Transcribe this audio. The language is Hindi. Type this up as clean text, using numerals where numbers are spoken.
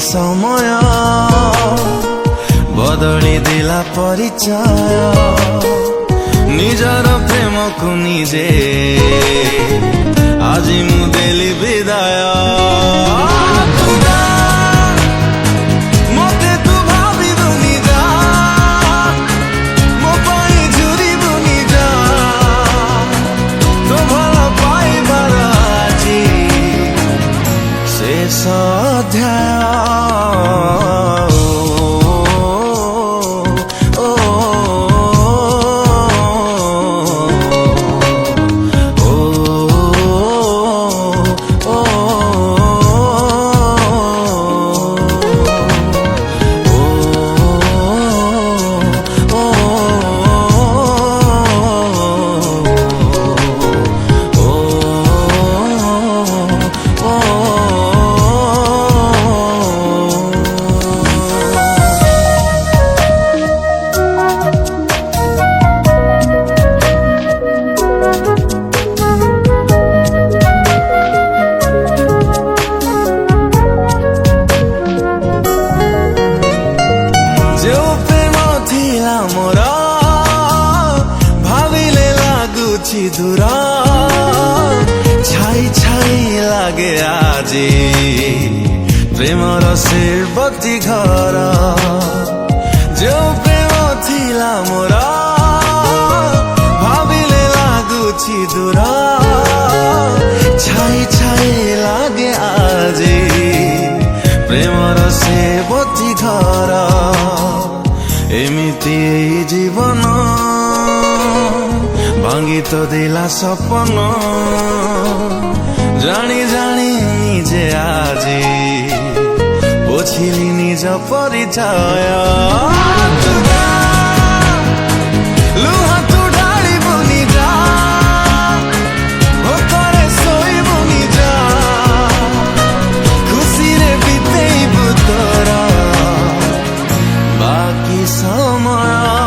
समय बदली दिला परिचय निजर प्रेम को निजे आज मु देली विदाय मते तू भाभी बुनी जा मो पाई झुरी बुनी जा तो भला पाई बाराजी शेष अध्याय मोरा भाविले लागुछि दूर छाई छाई लागे आजी प्रेमर शिरबती घर जो प्रेम थिला मोरा भाविले लागुछि दूर छाई छाई लागे आजी प्रेमर शिरबती घर एमिति जीवन भांगी तो दिला सपन जानी जानी निजे आजी पोछिली निज परिचय लुहा तू ढाली बुनी जा भोकरे सोई बुनी जा खुशी रे बीतेई बुतरा बाकी समय